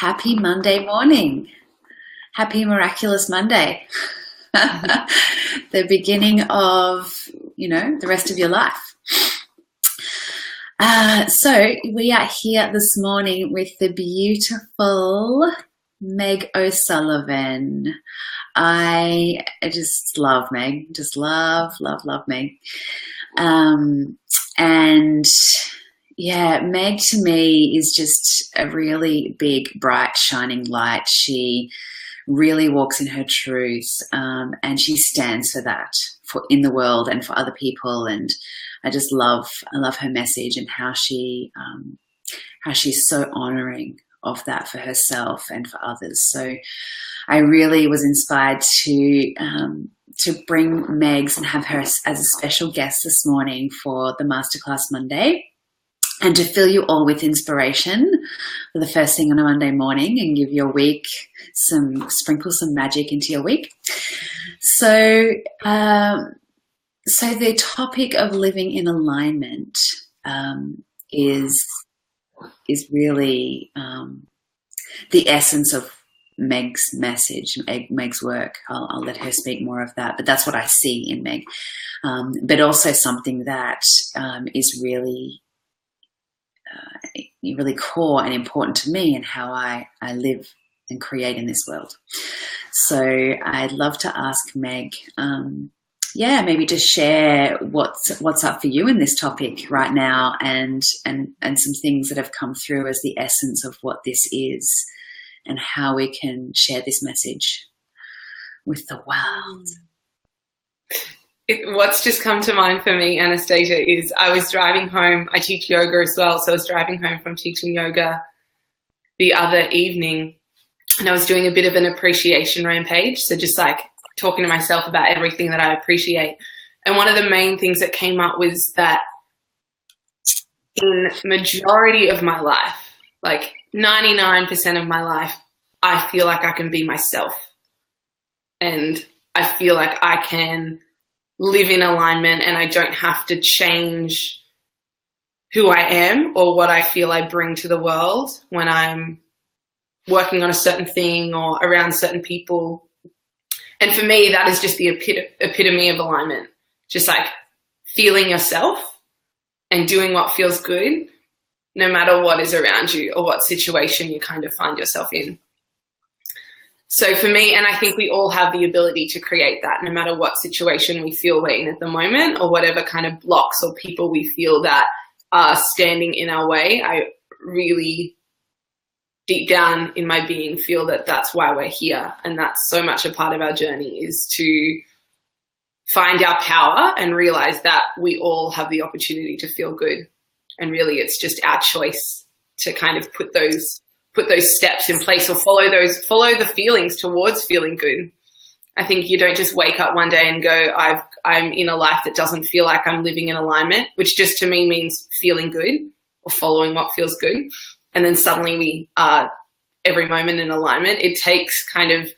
Happy Monday morning. Happy miraculous Monday. The beginning of, the rest of your life. So we are here this morning with the beautiful Meg O'Sullivan. I just love Meg, just love Meg. And yeah, Meg to me is just a really big, bright, shining light. She really walks in her truth, and she stands for that in the world and for other people. And I love her message and how she's so honoring of that for herself and for others. So I really was inspired to bring Megs and have her as a special guest this morning for the Masterclass Monday, and to fill you all with inspiration for the first thing on a Monday morning and give your week sprinkle some magic into your week. So the topic of living in alignment is really the essence of Meg's message, Meg's work. I'll let her speak more of that, but that's what I see in Meg. But also something that is really core and important to me and how I live and create in this world. So I'd love to ask Meg, maybe to share what's up for you in this topic right now, and some things that have come through as the essence of what this is, and how we can share this message with the world. What's just come to mind for me, Anastasia, is I was driving home. I teach yoga as well, so I was driving home from teaching yoga the other evening, and I was doing a bit of an appreciation rampage, so just like talking to myself about everything that I appreciate. And one of the main things that came up was that in majority of my life, like 99% of my life, I feel like I can be myself, and I feel like I can live in alignment, and I don't have to change who I am or what I feel I bring to the world when I'm working on a certain thing or around certain people. And for me, that is just the epitome of alignment, just like feeling yourself and doing what feels good, no matter what is around you or what situation you kind of find yourself in. So for me, and I think we all have the ability to create that, no matter what situation we feel we're in at the moment, or whatever kind of blocks or people we feel that are standing in our way. I really, deep down in my being, feel that that's why we're here. And that's so much a part of our journey, is to find our power and realize that we all have the opportunity to feel good. And really it's just our choice to kind of put those steps in place, or follow the feelings towards feeling good. I think you don't just wake up one day and go, I'm in a life that doesn't feel like I'm living in alignment, which just to me means feeling good or following what feels good. And then suddenly we are every moment in alignment. It takes kind of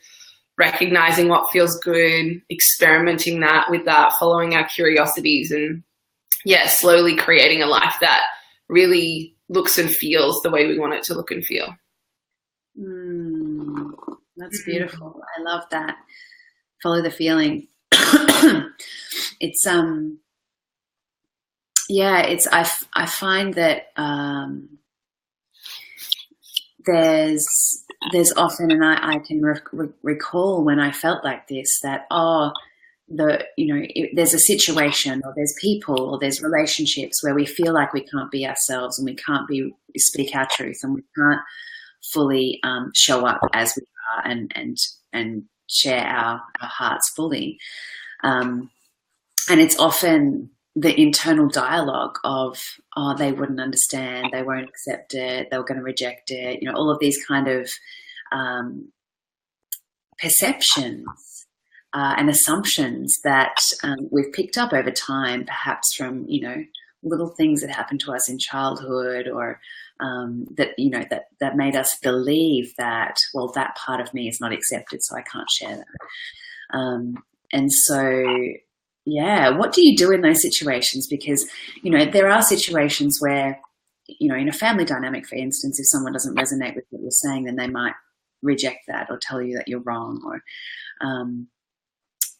recognizing what feels good, experimenting with that, following our curiosities, and slowly creating a life that really looks and feels the way we want it to look and feel. That's beautiful. I love that. Follow the feeling. It's I find that there's often, and I can recall when I felt like this, that there's a situation, or there's people, or there's relationships where we feel like we can't be ourselves, and we can't speak our truth, and we can't fully show up as we are and share our hearts fully. And it's often the internal dialogue of, they wouldn't understand, they won't accept it, they were going to reject it, all of these kind of perceptions and assumptions that we've picked up over time, perhaps from, little things that happened to us in childhood, or that made us believe that, well, that part of me is not accepted, so I can't share that. And so, what do you do in those situations? Because, there are situations where, in a family dynamic, for instance, if someone doesn't resonate with what you're saying, then they might reject that or tell you that you're wrong. Or,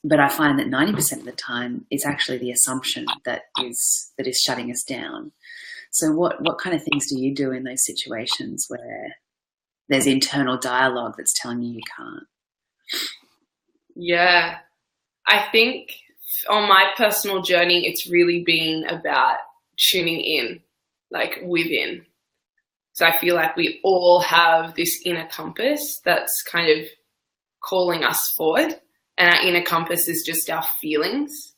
but I find that 90% of the time it's actually the assumption that is shutting us down. So what kind of things do you do in those situations where there's internal dialogue that's telling you can't? Yeah, I think on my personal journey, it's really been about tuning in, like within. So I feel like we all have this inner compass that's kind of calling us forward, and our inner compass is just our feelings.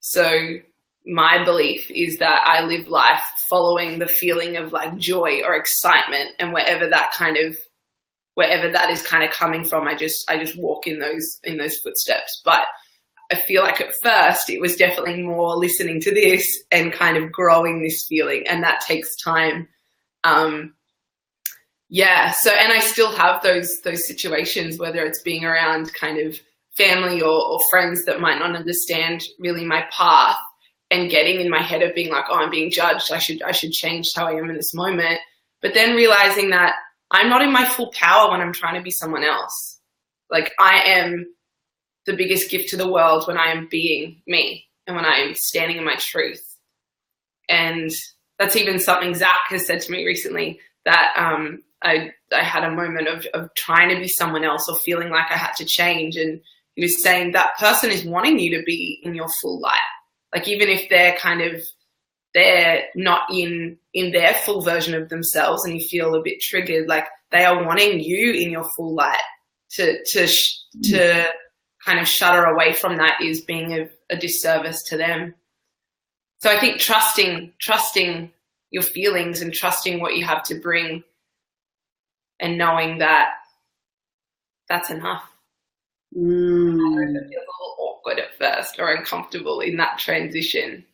So my belief is that I live life following the feeling of like joy or excitement, and wherever that is kind of coming from, I just walk in those footsteps. But I feel like at first it was definitely more listening to this and kind of growing this feeling, and that takes time. So, and I still have those situations, whether it's being around kind of family or friends that might not understand really my path, and getting in my head of being like, oh, I'm being judged, I should change how I am in this moment. But then realizing that I'm not in my full power when I'm trying to be someone else. Like, I am the biggest gift to the world when I am being me and when I am standing in my truth. And that's even something Zach has said to me recently, that I had a moment of trying to be someone else or feeling like I had to change. And he was saying that person is wanting you to be in your full light. Like, even if they're not in their full version of themselves and you feel a bit triggered, like, they are wanting you in your full light. To kind of shudder away from that is being a disservice to them. So I think trusting your feelings and trusting what you have to bring, and knowing that that's enough. I know it feels a little awkward at first or uncomfortable in that transition.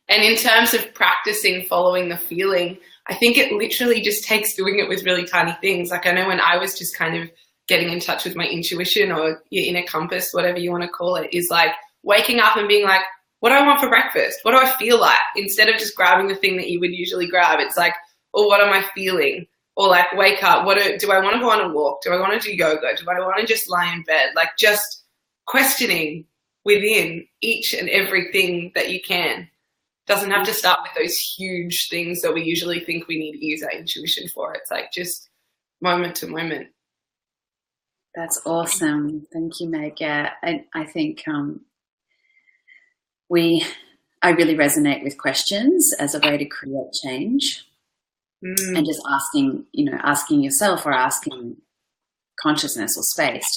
And in terms of practicing following the feeling, I think it literally just takes doing it with really tiny things. Like, I know when I was just kind of getting in touch with my intuition, or your inner compass, whatever you want to call it, is like waking up and being like, what do I want for breakfast? What do I feel like? Instead of just grabbing the thing that you would usually grab, it's like, oh, what am I feeling? Or like, wake up, do I want to go on a walk? Do I want to do yoga? Do I want to just lie in bed? Like, just questioning within each and everything that you can. Doesn't have to start with those huge things that we usually think we need to use our intuition for. It's like just moment to moment. That's awesome. Thank you, Meg. Yeah, I think I really resonate with questions as a way to create change. And just asking yourself, or asking consciousness or space,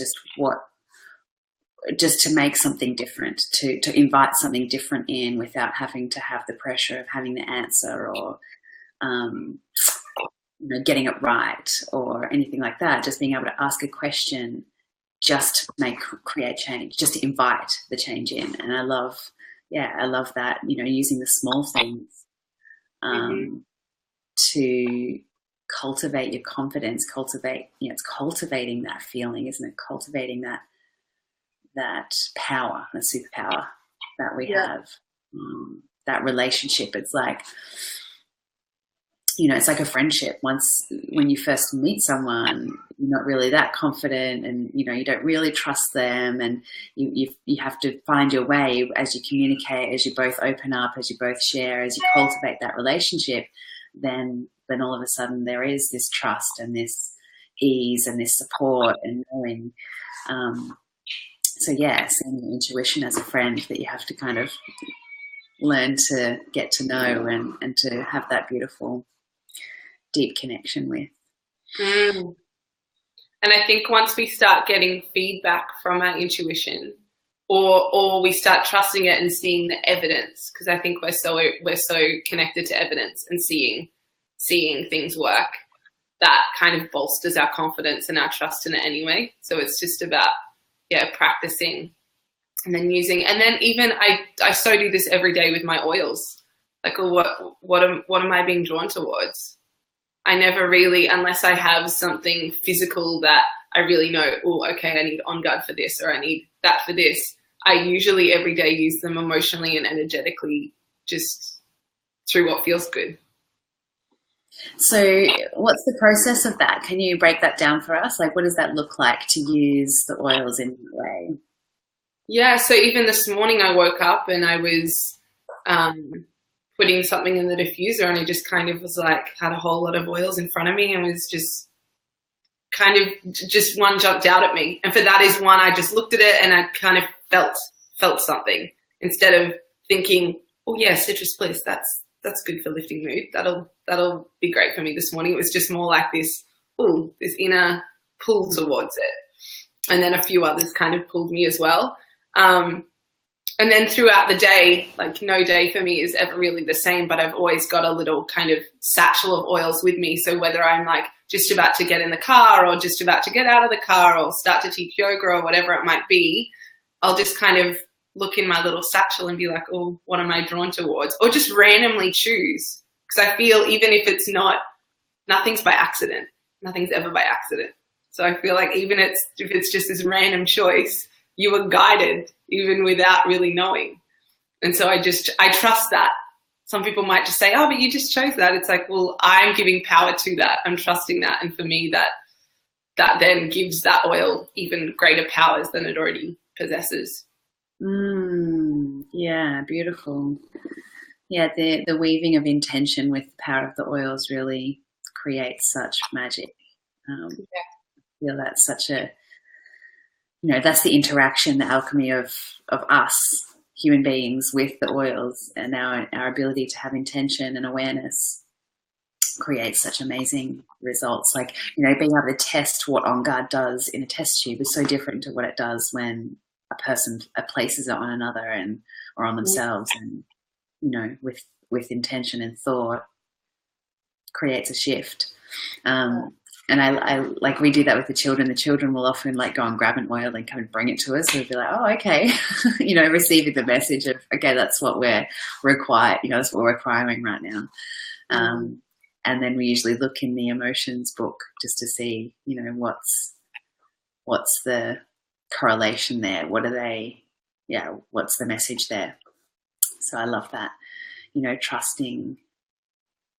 just to make something different, to invite something different in without having to have the pressure of having the answer, or getting it right or anything like that. Just being able to ask a question, just to create change, just to invite the change in. And I love that, using the small things to cultivate your confidence, it's cultivating that feeling, isn't it? Cultivating that power, the superpower that we have, that relationship. It's like, it's like a friendship. When you first meet someone, you're not really that confident, and you don't really trust them, and you have to find your way as you communicate, as you both open up, as you both share, as you cultivate that relationship. Then all of a sudden there is this trust and this ease and this support and knowing. Seeing your intuition as a friend that you have to kind of learn to get to know and to have that beautiful, deep connection with. And I think once we start getting feedback from our intuition, or we start trusting it and seeing the evidence, because I think we're so connected to evidence and seeing things work, that kind of bolsters our confidence and our trust in it anyway. So it's just about practicing and then using. And then even I so do this every day with my oils. Like, what am I being drawn towards? I never really, unless I have something physical that I really know, oh, okay, I need On Guard for this, or I need that for this. I usually every day use them emotionally and energetically, just through what feels good. So what's the process of that? Can you break that down for us? Like, what does that look like to use the oils in that way? Yeah, so even this morning I woke up and I was putting something in the diffuser, and I just kind of was like, had a whole lot of oils in front of me, and was just kind of, just one jumped out at me. And for that is one, I just looked at it and I kind of felt something, instead of thinking, oh yeah, citrus bliss, that's good for lifting mood. That'll be great for me this morning. It was just more like this inner pull towards it. And then a few others kind of pulled me as well. And then throughout the day, like no day for me is ever really the same, but I've always got a little kind of satchel of oils with me. So whether I'm like just about to get in the car or just about to get out of the car or start to teach yoga or whatever it might be, I'll just kind of look in my little satchel and be like, oh, what am I drawn towards? Or just randomly choose. Because I feel even if it's not, nothing's by accident. Nothing's ever by accident. So I feel like even if it's just this random choice, you were guided even without really knowing. And so I trust that. Some people might just say, oh, but you just chose that. It's like, well, I'm giving power to that. I'm trusting that. And for me, that then gives that oil even greater powers than it already possesses. Yeah, beautiful. Yeah, the weaving of intention with the power of the oils really creates such magic. I feel that's such a, that's the interaction, the alchemy of us human beings with the oils, and our ability to have intention and awareness creates such amazing results. Like, being able to test what On Guard does in a test tube is so different to what it does when a person places it on another or on themselves, and with intention and thought creates a shift. And I like, we do that with the children. The children will often like go and grab an oil and come and bring it to us. So we'll be like, oh, okay, receiving the message of, okay, that's what we're required. That's what we're requiring right now. And then we usually look in the emotions book just to see, what's the correlation there? What are they? Yeah, what's the message there? So I love that.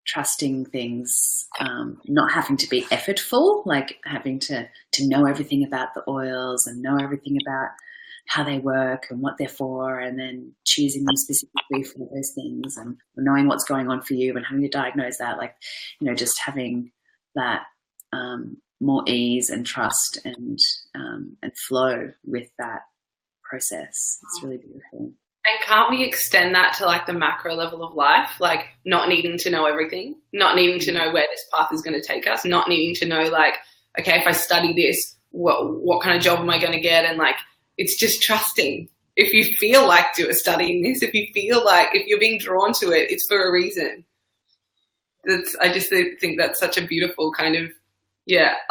Trusting things, not having to be effortful, like having to know everything about the oils and know everything about how they work and what they're for, and then choosing them specifically for those things, and knowing what's going on for you and having to diagnose that, like, just having that more ease and trust and flow with that process. It's really beautiful. And can't we extend that to like the macro level of life? Like not needing to know everything, not needing to know where this path is going to take us, not needing to know like, okay, if I study this, what kind of job am I going to get? And like, it's just trusting. If you feel like studying this, if you feel like, if you're being drawn to it, it's for a reason. I just think that's such a beautiful kind of,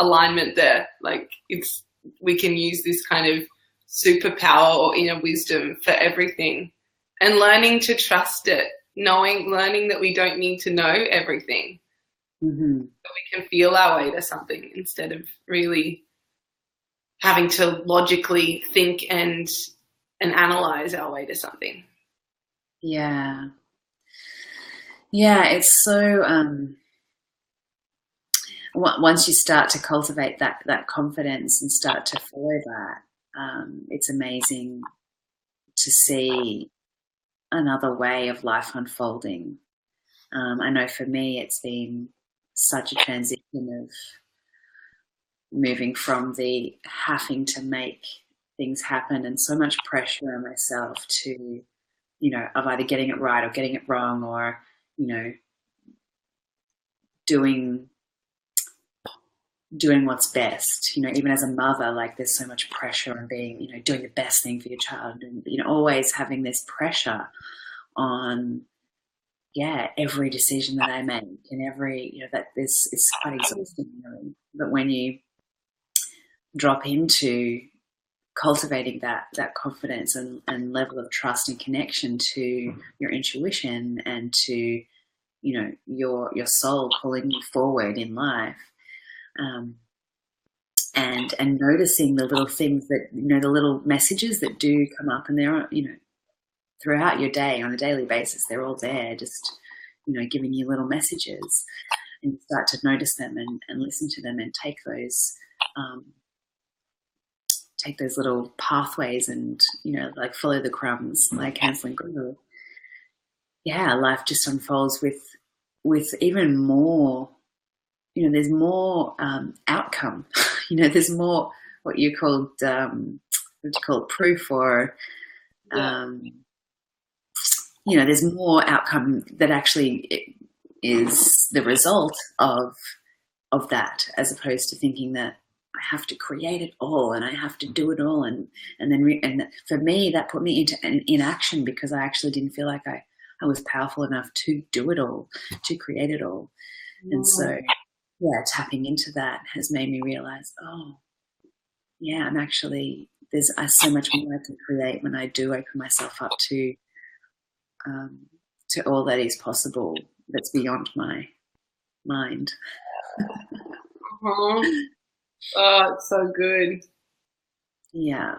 alignment there. Like we can use this kind of superpower or inner wisdom for everything, and learning to trust it, learning that we don't need to know everything. That we can feel our way to something instead of really having to logically think and analyze our way to something. Yeah, it's so once you start to cultivate that confidence and start to follow that, it's amazing to see another way of life unfolding. I know for me it's been such a transition of moving from the having to make things happen and so much pressure on myself to, of either getting it right or getting it wrong, or, doing what's best, even as a mother, like there's so much pressure on being, doing the best thing for your child, and, always having this pressure on, every decision that I make and every, that this is quite exhausting, really. But when you drop into cultivating that confidence and level of trust and connection to your intuition and to, your soul pulling you forward in life, and noticing the little things that, the little messages that do come up, and they're, throughout your day on a daily basis, they're all there, just, giving you little messages. and start to notice them and listen to them and take those little pathways and, like follow the crumbs, like Hansel and Gretel. Yeah, life just unfolds with even more, there's more outcome. There's more what you called, proof, or, there's more outcome that actually is the result of that, as opposed to thinking that I have to create it all and I have to do it all. And for me, that put me into inaction, because I actually didn't feel like I was powerful enough to do it all, to create it all. And so, tapping into that has made me realize, I'm actually, there's so much more I can create when I do open myself up to all that is possible, that's beyond my mind. Oh, it's so good. Yeah.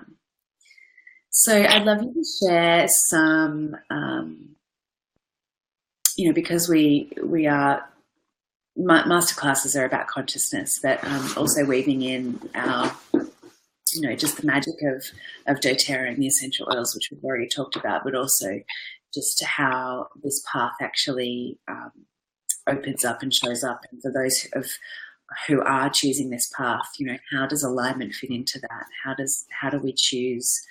So I'd love you to share some, because we are, masterclasses are about consciousness, but also weaving in our, just the magic of doTERRA and the essential oils, which we've already talked about, but also just how this path actually opens up and shows up. And for those who are choosing this path, how does alignment fit into that? How do we choose?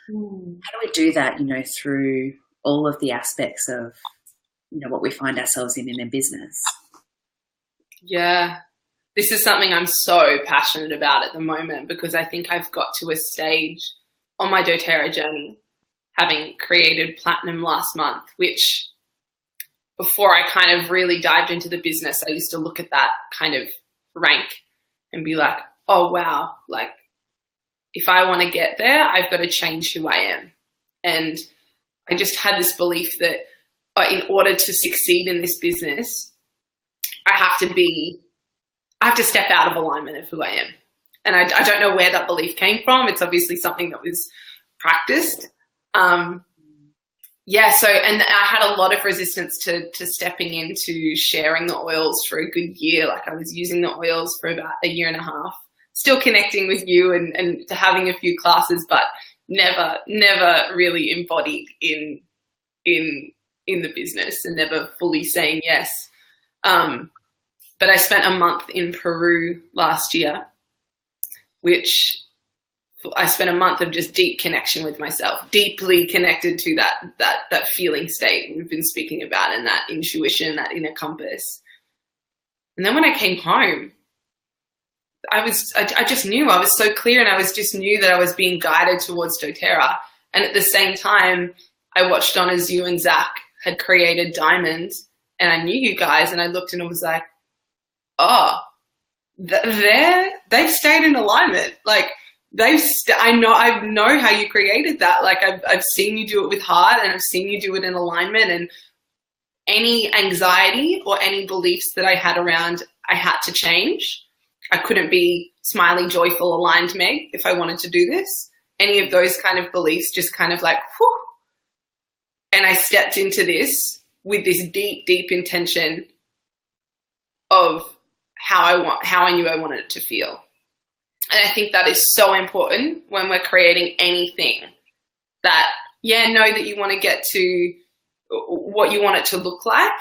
How do we do that, through all of the aspects of, what we find ourselves in a business? Yeah. This is something I'm so passionate about at the moment, because I think I've got to a stage on my doTERRA journey, having created Platinum last month, which before I kind of really dived into the business, I used to look at that kind of rank and be like, oh, wow, like if I want to get there, I've got to change who I am. And I just had this belief that in order to succeed in this business, I have to step out of alignment of who I am. And I don't know where that belief came from. It's obviously something that was practiced. And I had a lot of resistance to stepping into sharing the oils for a good year. Like, I was using the oils for about a year and a half, still connecting with you and having a few classes, but never really embodied in the business, and never fully saying yes. But I spent a month in Peru last year, which I spent a month of just deep connection with myself, deeply connected to that feeling state we've been speaking about, and that intuition, that inner compass. And then when I came home, I just knew, I was so clear, and I just knew that I was being guided towards doTERRA. And at the same time, I watched on as you and Zach had created Diamonds, and I knew you guys, and I looked and it was like, oh, they've stayed in alignment. Like, I know how you created that. Like, I've seen you do it with heart, and I've seen you do it in alignment. And any anxiety or any beliefs that I had around, I had to change. I couldn't be smiley, joyful, aligned Meg if I wanted to do this. Any of those kind of beliefs just kind of like, whew. And I stepped into this with this deep, deep intention of how I knew I wanted it to feel. And I think that is so important when we're creating anything, that, know that you want to get to what you want it to look like,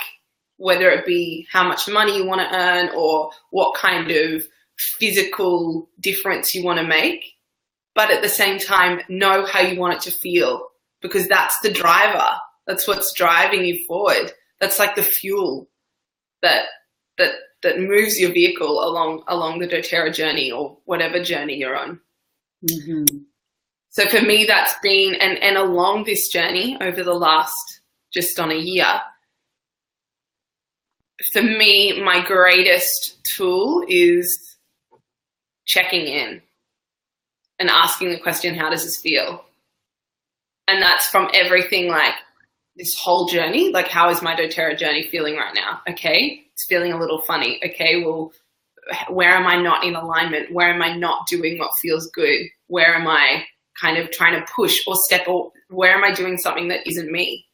whether it be how much money you want to earn or what kind of physical difference you want to make. But at the same time, know how you want it to feel, because that's the driver. That's what's driving you forward. That's like the fuel that moves your vehicle along the doTERRA journey, or whatever journey you're on. Mm-hmm. So for me, that's been, and along this journey over the last just on a year, for me, my greatest tool is checking in and asking the question, how does this feel? And that's from everything, like this whole journey, like, how is my doTERRA journey feeling right now? Okay, it's feeling a little funny. Okay, well, where am I not in alignment? Where am I not doing what feels good? Where am I kind of trying to push or step, or where am I doing something that isn't me?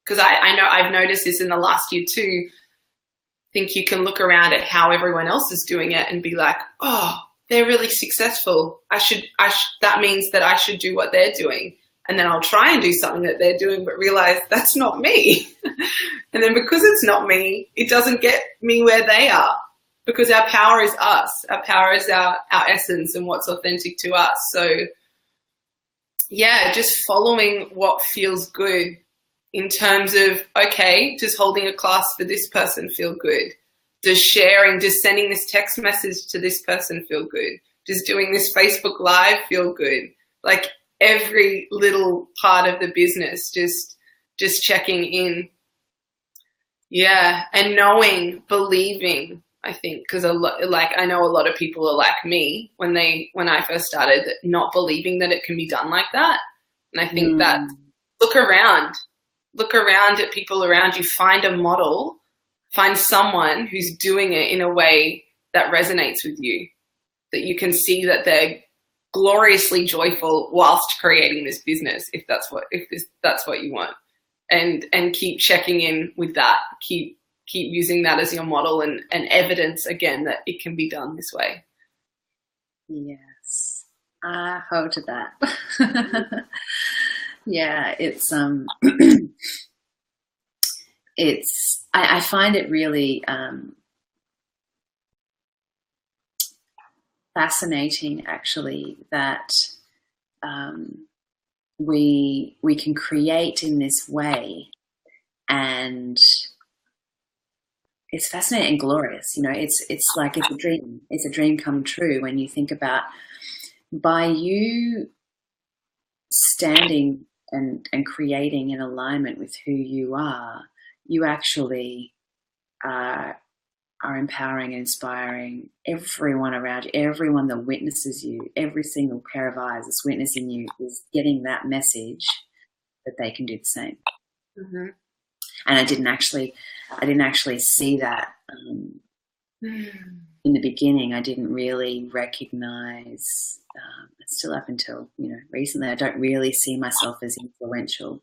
Because I know I've noticed this in the last year too. think you can look around at how everyone else is doing it and be like, oh, they're really successful. That means that I should do what they're doing. And then I'll try and do something that they're doing, but realize that's not me. And then because it's not me, it doesn't get me where they are, because our power is us. Our power is our essence and what's authentic to us. So yeah, just following what feels good in terms of, okay, does holding a class for this person feel good? Does sending this text message to this person feel good? Does doing this Facebook Live feel good? Like every little part of the business, just checking in. Yeah, and knowing, believing, I think, because I know a lot of people are like me when I first started, not believing that it can be done like that. And I think that look around at people around you, find a model, find someone who's doing it in a way that resonates with you, that you can see that they're gloriously joyful whilst creating this business, if that's what you want, and keep checking in with that, keep using that as your model and evidence again that it can be done this way. Yes, I hold to that. Yeah, I find it really fascinating, actually, that we can create in this way, and it's fascinating and glorious. You know, it's like it's a dream. It's a dream come true when you think about, by you standing and creating in alignment with who you are, you actually are empowering and inspiring everyone around you, everyone that witnesses you. Every single pair of eyes that's witnessing you is getting that message that they can do the same. Mm-hmm. And I didn't actually see that in the beginning. I didn't really recognize, still up until recently, I don't really see myself as influential.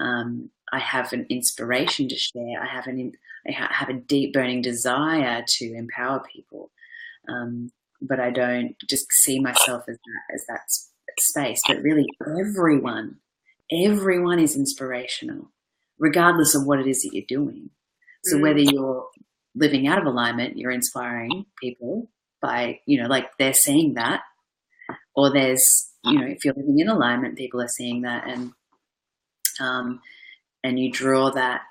I have an inspiration to share. I have a deep burning desire to empower people, but I don't just see myself as that space. But really, everyone is inspirational, regardless of what it is that you're doing. So whether you're living out of alignment, you're inspiring people by, like they're seeing that, or there's, if you're living in alignment, people are seeing that, and you draw that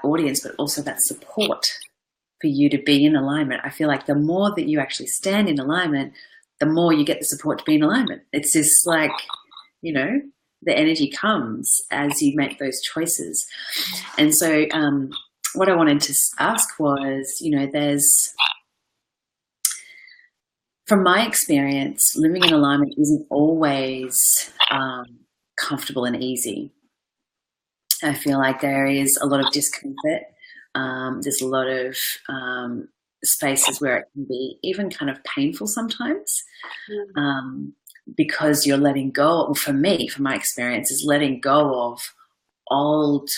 audience, but also that support for you to be in alignment. I feel like the more that you actually stand in alignment, the more you get the support to be in alignment. It's just like, the energy comes as you make those choices. And so what I wanted to ask was, from my experience, living in alignment isn't always comfortable and easy. I feel like there is a lot of discomfort. There's a lot of spaces where it can be even kind of painful sometimes, because you're letting go. Well, for me, from my experience, is letting go of old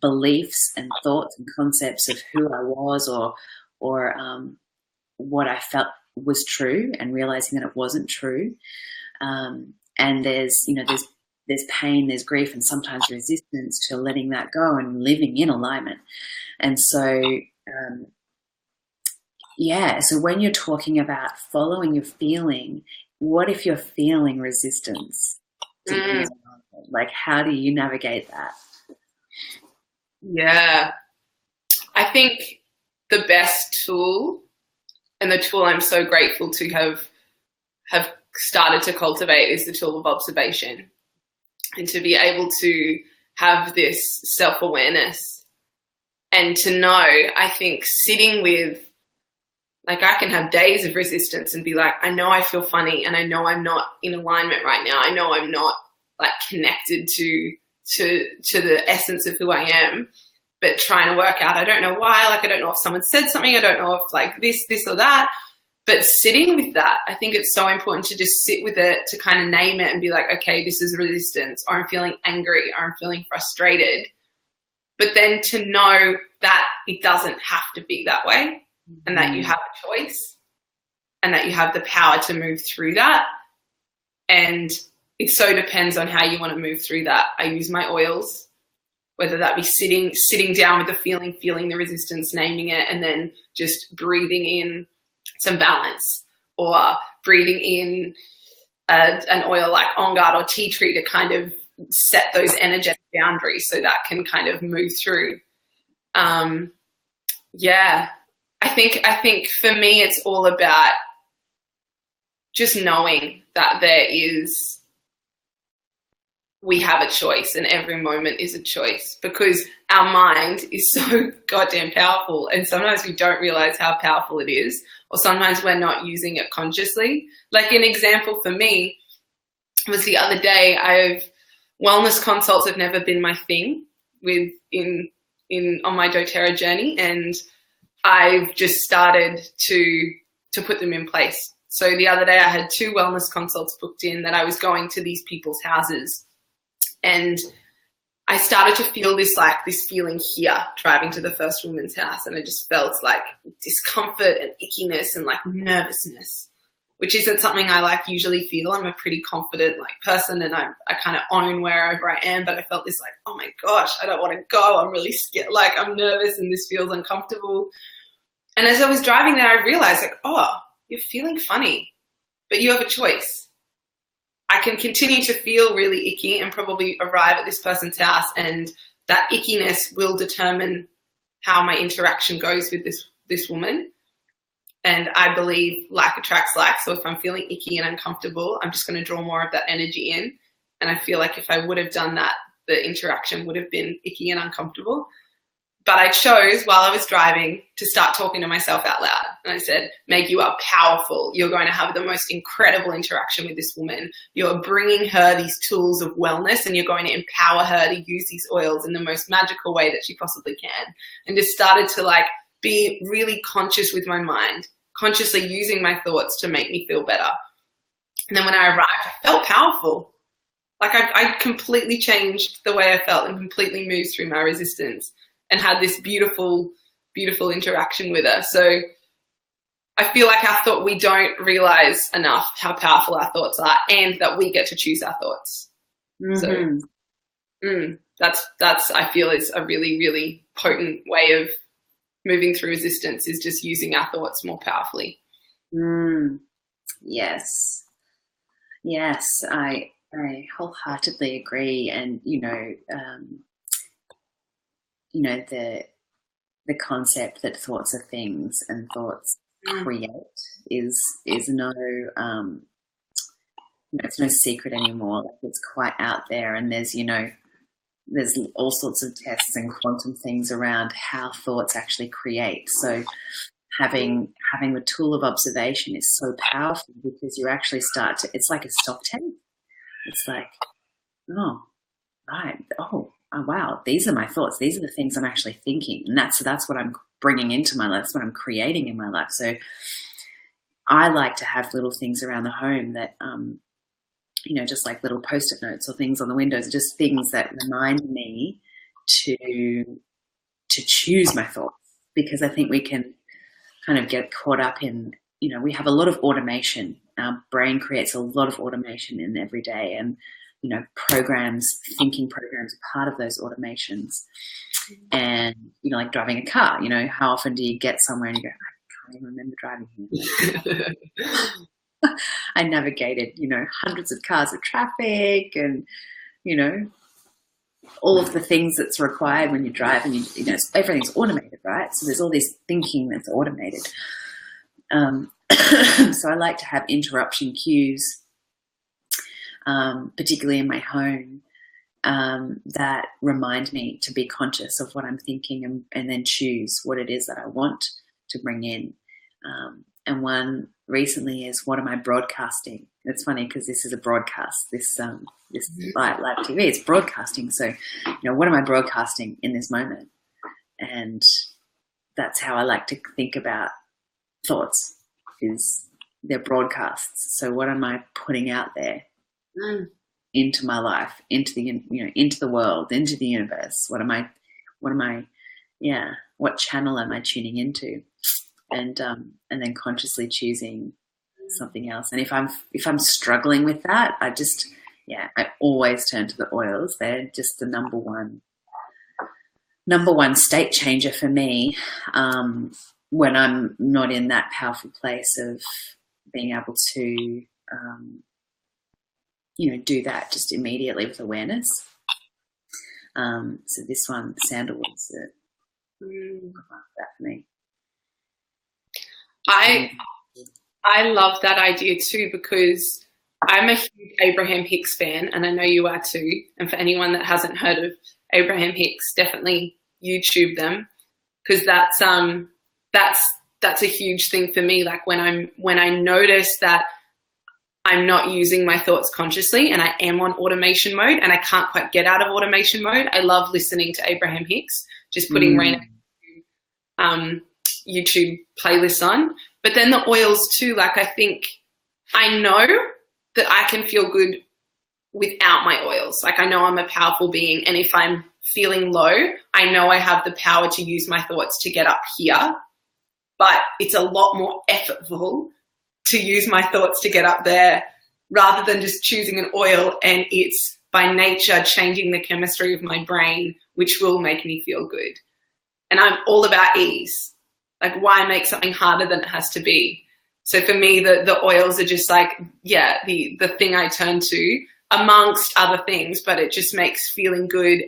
beliefs and thoughts and concepts of who I was, or what I felt was true, and realizing that it wasn't true. And there's pain, there's grief, and sometimes resistance to letting that go and living in alignment. And so, so when you're talking about following your feeling, what if you're feeling resistance to being alignment? Like, how do you navigate that? Yeah, I think the best tool, and the tool I'm so grateful to have started to cultivate, is the tool of observation. And to be able to have this self-awareness and to know, I think, sitting with, like, I can have days of resistance and be like, I know I feel funny, and I know I'm not in alignment right now. I know I'm not like connected to the essence of who I am, but trying to work out, I don't know why, like, I don't know if someone said something, I don't know if like this or that. But sitting with that, I think it's so important to just sit with it, to kind of name it and be like, okay, this is resistance, or I'm feeling angry, or I'm feeling frustrated. but then to know that it doesn't have to be that way, and that you have a choice, and that you have the power to move through that. And it so depends on how you want to move through that. I use my oils, whether that be sitting down with the feeling the resistance, naming it, and then just breathing in some balance, or breathing in an oil like On Guard or tea tree to kind of set those energetic boundaries so that can kind of move through. Yeah, I think for me it's all about just knowing that we have a choice, and every moment is a choice, because our mind is so goddamn powerful, and sometimes we don't realize how powerful it is, or sometimes we're not using it consciously. Like an example for me was the other day. Wellness consults have never been my thing on my doTERRA journey, and I've just started to put them in place. So the other day I had 2 wellness consults booked in that I was going to these people's houses, and I started to feel this feeling here driving to the first woman's house, and I just felt like discomfort and ickiness and like nervousness, which isn't something I usually feel. I'm a pretty confident person, and I kind of own wherever I am, but I felt this oh my gosh, I don't want to go. I'm really scared. I'm nervous and this feels uncomfortable. And as I was driving there, I realized oh, you're feeling funny, but you have a choice. I can continue to feel really icky and probably arrive at this person's house, and that ickiness will determine how my interaction goes with this woman. And I believe like attracts like. So if I'm feeling icky and uncomfortable, I'm just going to draw more of that energy in. And I feel like if I would have done that, the interaction would have been icky and uncomfortable. But I chose, while I was driving, to start talking to myself out loud. And I said, Meg, you are powerful. You're going to have the most incredible interaction with this woman. You're bringing her these tools of wellness, and you're going to empower her to use these oils in the most magical way that she possibly can. And just started to be really conscious with my mind, consciously using my thoughts to make me feel better. And then when I arrived, I felt powerful. I completely changed the way I felt and completely moved through my resistance, and had this beautiful, beautiful interaction with her. So I feel like we don't realize enough how powerful our thoughts are, and that we get to choose our thoughts. Mm-hmm. So that's I feel is a really, really potent way of moving through resistance, is just using our thoughts more powerfully. Yes. Yes, I wholeheartedly agree. And, the concept that thoughts are things and thoughts create is no it's no secret anymore. It's quite out there, and there's all sorts of tests and quantum things around how thoughts actually create. So having the tool of observation is so powerful, because you actually start to, it's like a stock take. It's like, oh, right, oh wow, these are my thoughts. These are the things I'm actually thinking. And that's what I'm bringing into my life. That's what I'm creating in my life. So I like to have little things around the home that, just like little Post-it notes or things on the windows, just things that remind me to choose my thoughts, because I think we can kind of get caught up in, we have a lot of automation. Our brain creates a lot of automation in every day, and thinking programs are part of those automations. And, like driving a car, how often do you get somewhere and you go, I can't even remember driving here. I navigated, hundreds of cars of traffic, and, all of the things that's required when you drive, and everything's automated, right? So there's all this thinking that's automated. So I like to have interruption cues, particularly in my home, that remind me to be conscious of what I'm thinking, and then choose what it is that I want to bring in. And one recently is, what am I broadcasting? It's funny because this is a broadcast. This live TV, it's broadcasting. So, what am I broadcasting in this moment? And that's how I like to think about thoughts, is they're broadcasts. So what am I putting out there into my life, into the world, into the universe? What am what channel am I tuning into? And then consciously choosing something else. And if I'm struggling with that, I always turn to the oils. They're just the number one state changer for me, when I'm not in that powerful place of being able to, do that just immediately with awareness. So this one, sandalwood's that for me. I love that idea too, because I'm a huge Abraham Hicks fan, and I know you are too. And for anyone that hasn't heard of Abraham Hicks, definitely YouTube them, because that's a huge thing for me. Like when I notice that I'm not using my thoughts consciously and I am on automation mode and I can't quite get out of automation mode, I love listening to Abraham Hicks, just putting random YouTube playlists on. But then the oils too, like I think I know that I can feel good without my oils. Like I know I'm a powerful being, and if I'm feeling low, I know I have the power to use my thoughts to get up here, but it's a lot more effortful to use my thoughts to get up there rather than just choosing an oil and it's by nature changing the chemistry of my brain, which will make me feel good. And I'm all about ease. Like, why make something harder than it has to be? So for me, the oils are just like, the thing I turn to amongst other things, but it just makes feeling good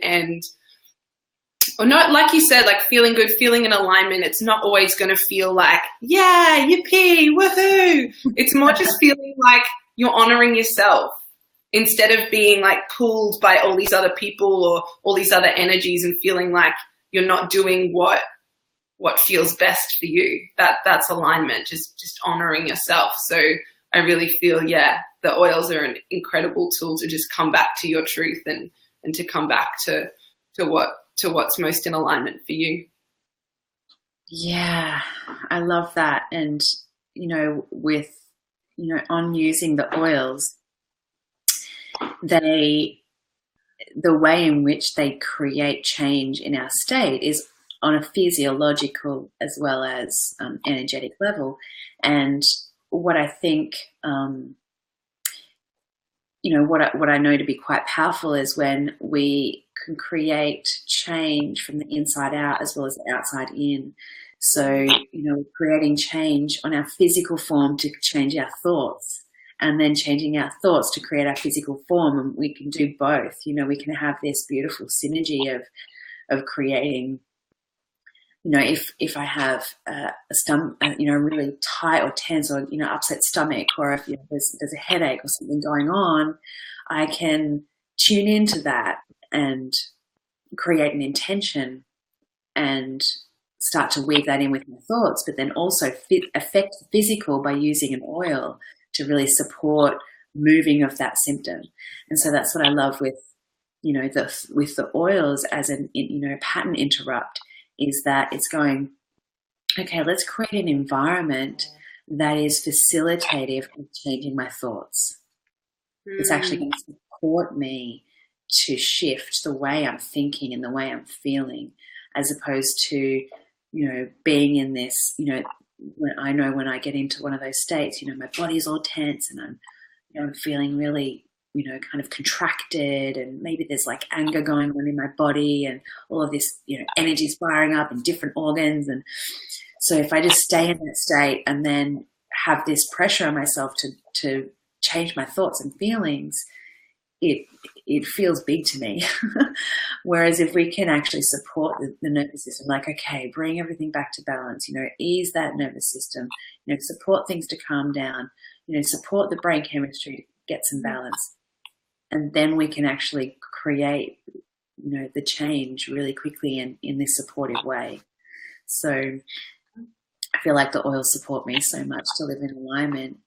or not, like you said, like feeling good, feeling in alignment. It's not always going to feel like, yeah, yippee, woohoo. It's more just feeling like you're honoring yourself instead of being like pulled by all these other people or all these other energies and feeling like you're not doing what feels best for you. That's alignment, just honoring yourself. So I really feel, the oils are an incredible tool to just come back to your truth and to come back to what's most in alignment for you. Yeah, I love that. And, on using the oils, the way in which they create change in our state is on a physiological as well as energetic level. And what I think, what I know to be quite powerful is when we can create change from the inside out as well as the outside in. So, creating change on our physical form to change our thoughts, and then changing our thoughts to create our physical form. And we can do both. We can have this beautiful synergy of creating, if I have a stomach, really tight or tense or, upset stomach, or if there's a headache or something going on, I can tune into that and create an intention and start to weave that in with my thoughts, but then also affect the physical by using an oil to really support moving of that symptom. And so that's what I love with, with the oils as a pattern interrupt, is that it's going, okay, let's create an environment that is facilitative of changing my thoughts. It's actually going to support me to shift the way I'm thinking and the way I'm feeling, as opposed to, being in this, when I get into one of those states, my body's all tense and I'm feeling really, kind of contracted, and maybe there's like anger going on in my body and all of this, energy's firing up in different organs. And so if I just stay in that state and then have this pressure on myself to change my thoughts and feelings, it feels big to me. Whereas if we can actually support the nervous system, like, okay, bring everything back to balance, ease that nervous system, support things to calm down, support the brain chemistry to get some balance. And then we can actually create, the change really quickly and in this supportive way. So I feel like the oils support me so much to live in alignment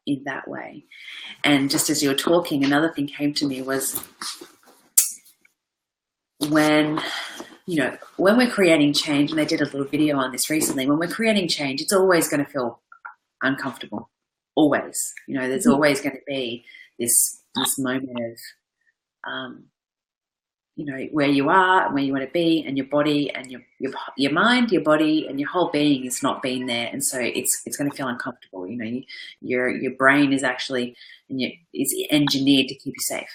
in that way. And just as you were talking, another thing came to me was when we're creating change, and I did a little video on this recently, when we're creating change, it's always going to feel uncomfortable. Always. There's always going to be this moment of you know, where you are and where you want to be, and your body and your mind, your body and your whole being is not being there, and so it's going to feel uncomfortable. You know, your brain is actually is engineered to keep you safe.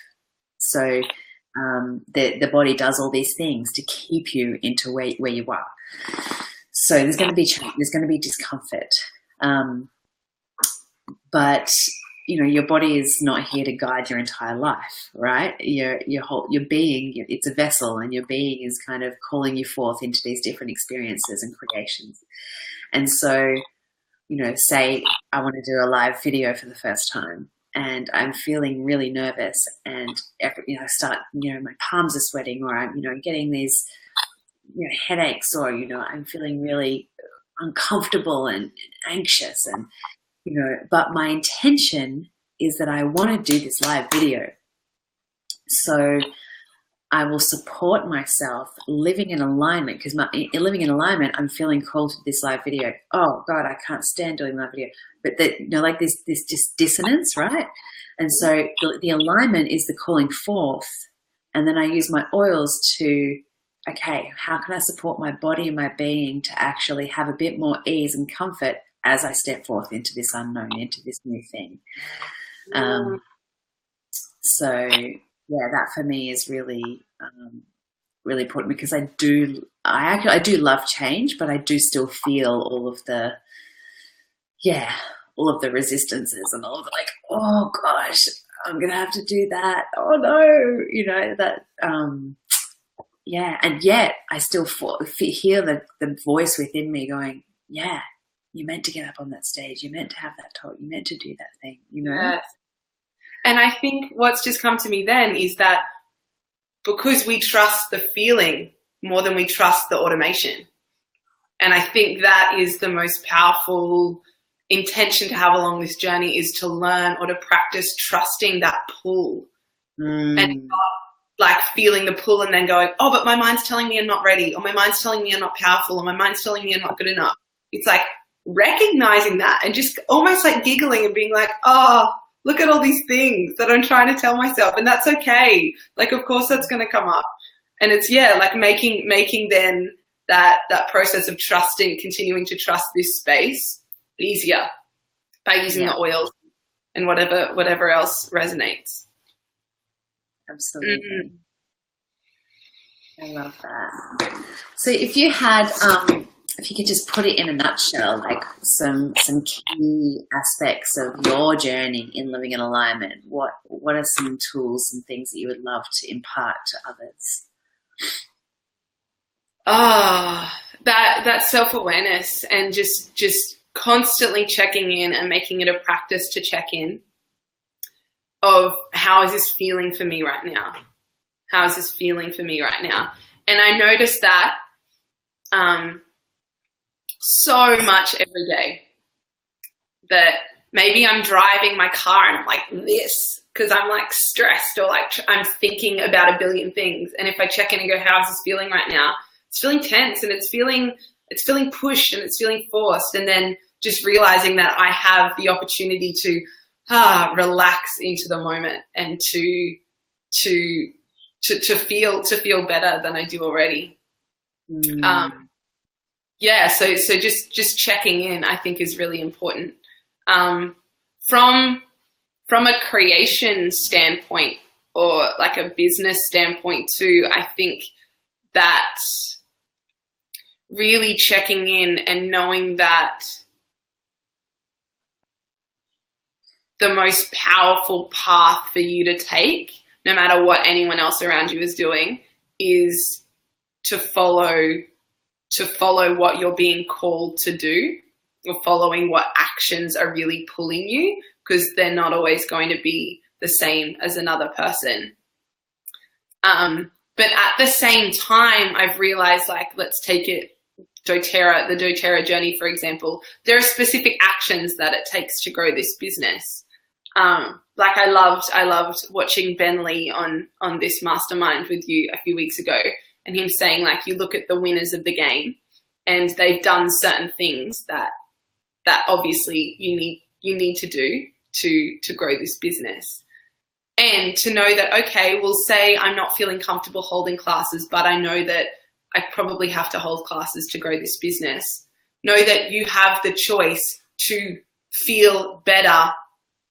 So the body does all these things to keep you into where you are. So there's going to be change, there's going to be discomfort, but you know, your body is not here to guide your entire life, right? Your being, it's a vessel, and your being is kind of calling you forth into these different experiences and creations. And so, you know, say I want to do a live video for the first time, and I'm feeling really nervous, and you know, I start, you know, my palms are sweating, or I'm, you know, getting these, you know, headaches, or, you know, I'm feeling really uncomfortable and anxious, and, you know, but my intention is that I want to do this live video. So I will support myself living in alignment, because living in alignment, I'm feeling called to this live video. Oh God, I can't stand doing live video. But that, you know, like this just dissonance, right? And so the alignment is the calling forth. And then I use my oils to, okay, how can I support my body and my being to actually have a bit more ease and comfort as I step forth into this unknown, into this new thing. So yeah, that for me is really, really important, because I do love change, but I do still feel all of the resistances and all of the, like, oh gosh, I'm going to have to do that. Oh no, you know, that, yeah. And yet I still hear the voice within me going, yeah, you're meant to get up on that stage. You're meant to have that talk. You're meant to do that thing, you know? Yes. And I think what's just come to me then is that because we trust the feeling more than we trust the automation. And I think that is the most powerful intention to have along this journey, is to learn or to practice trusting that pull. And not like feeling the pull and then going, oh, but my mind's telling me I'm not ready, or my mind's telling me I'm not powerful, or my mind's telling me I'm not good enough. It's like recognizing that and just almost like giggling and being like, oh, look at all these things that I'm trying to tell myself, and that's okay. Like, of course that's going to come up. And it's, yeah, like making then that process of trusting, continuing to trust this space easier by using the oils and whatever else resonates. Absolutely. I love that. So if you had, if you could just put it in a nutshell, like some key aspects of your journey in living in alignment, what are some tools and things that you would love to impart to others? That self-awareness, and just constantly checking in and making it a practice to check in of, how is this feeling for me right now? How is this feeling for me right now? And I noticed that so much every day, that maybe I'm driving my car and I'm like this because I'm like stressed, or like I'm thinking about a billion things. And if I check in and go, how's this feeling right now? It's feeling tense, and it's feeling pushed, and it's feeling forced. And then just realizing that I have the opportunity to relax into the moment, and to feel better than I do already. Yeah, so just checking in, I think, is really important. From a creation standpoint, or like a business standpoint too, I think that really checking in and knowing that the most powerful path for you to take, no matter what anyone else around you is doing, is to follow what you're being called to do, or following what actions are really pulling you, because they're not always going to be the same as another person. But at the same time, I've realized, like, let's take it, the doTERRA journey, for example. There are specific actions that it takes to grow this business. Like I loved watching Ben Lee on this mastermind with you a few weeks ago, and him saying, like, you look at the winners of the game, and they've done certain things that obviously you need to do to grow this business. And to know that, okay, we'll say I'm not feeling comfortable holding classes, but I know that I probably have to hold classes to grow this business. Know that you have the choice to feel better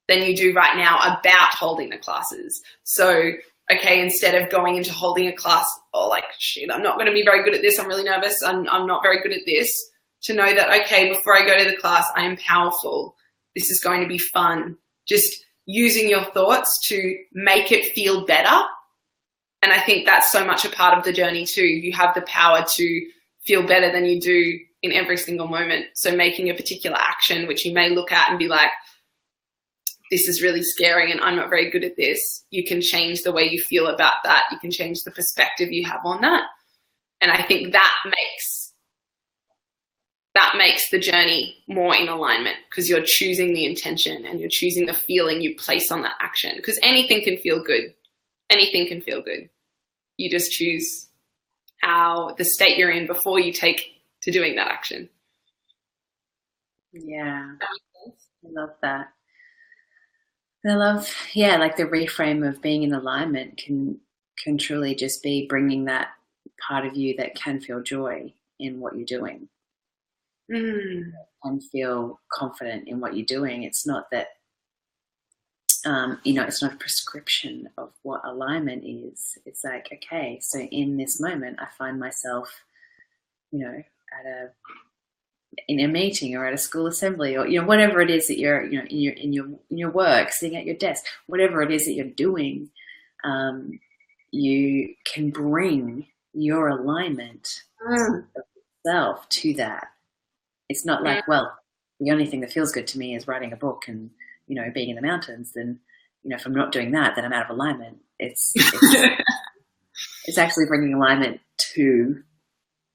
than you do right now about holding the classes. So, okay, instead of going into holding a class, or like, shit, I'm not going to be very good at this, I'm really nervous, I'm not very good at this, to know that, okay, before I go to the class, I am powerful. This is going to be fun. Just using your thoughts to make it feel better. And I think that's so much a part of the journey too. You have the power to feel better than you do in every single moment. So making a particular action, which you may look at and be like, this is really scary and I'm not very good at this. You can change the way you feel about that. You can change the perspective you have on that. And I think that makes the journey more in alignment, because you're choosing the intention and you're choosing the feeling you place on that action. Because anything can feel good. Anything can feel good. You just choose how the state you're in before you take to doing that action. Yeah, I love that. I love, yeah, like the reframe of being in alignment can truly just be bringing that part of you that can feel joy in what you're doing. And feel confident in what you're doing. It's not that, it's not a prescription of what alignment is. It's like, okay, so in this moment, I find myself, in a meeting or at a school assembly, or whatever it is that you're, in your work, sitting at your desk, whatever it is that you're doing, you can bring your alignment of yourself to that. It's not like, well, the only thing that feels good to me is writing a book and, being in the mountains. Then, if I'm not doing that, then I'm out of alignment. It's actually bringing alignment to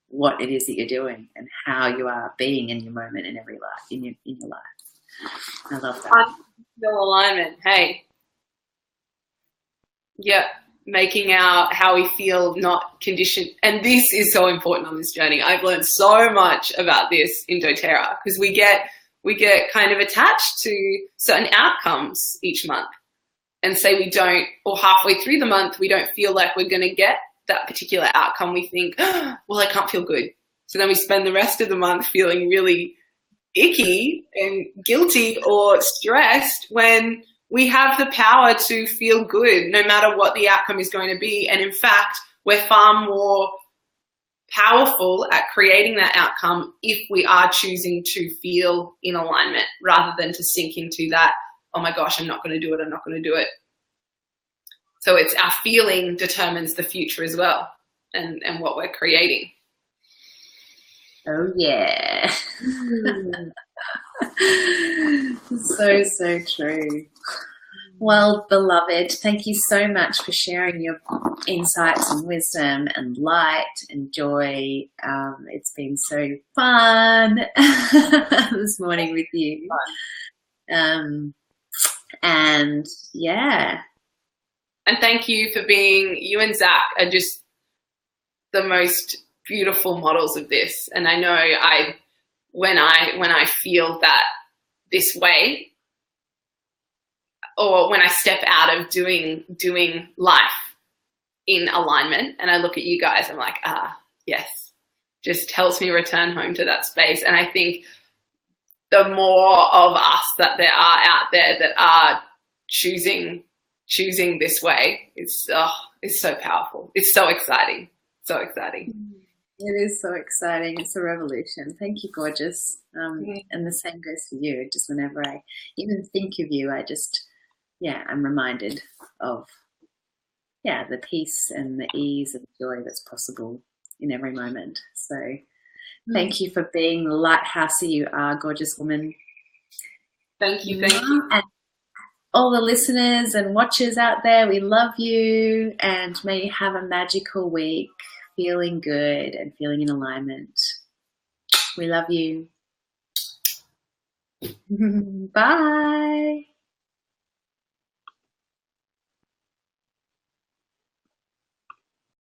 what it is that you're doing and how you are being in your moment in every life, in your life. I love that. No alignment. Hey. Yeah. Making out how we feel, not conditioned. And this is so important on this journey. I've learned so much about this in doTERRA, because we get kind of attached to certain outcomes each month, and say we don't, or halfway through the month, we don't feel like we're going to get that particular outcome. We think, well, I can't feel good. So then we spend the rest of the month feeling really icky and guilty or stressed, when we have the power to feel good no matter what the outcome is going to be. And in fact, we're far more powerful at creating that outcome if we are choosing to feel in alignment, rather than to sink into that, oh my gosh, I'm not going to do it, I'm not going to do it. So it's our feeling determines the future as well, and what we're creating. Oh yeah. So true. Well, beloved, thank you so much for sharing your insights and wisdom and light and joy. It's been so fun this morning with you. And yeah. And thank you for being, you and Zach are just the most beautiful models of this. And I know when I feel that this way, or when I step out of doing life in alignment and I look at you guys, I'm like, yes, just helps me return home to that space. And I think the more of us that there are out there that are choosing this way, it's so powerful. It's so exciting. So exciting. It is so exciting. It's a revolution. Thank you, gorgeous. And the same goes for you. Just whenever I even think of you, I'm reminded of, the peace and the ease and the joy that's possible in every moment. So thank you for being the lighthouse that you are, gorgeous woman. Thank you. And all the listeners and watchers out there, we love you, and may you have a magical week, feeling good and feeling in alignment. We love you. Bye.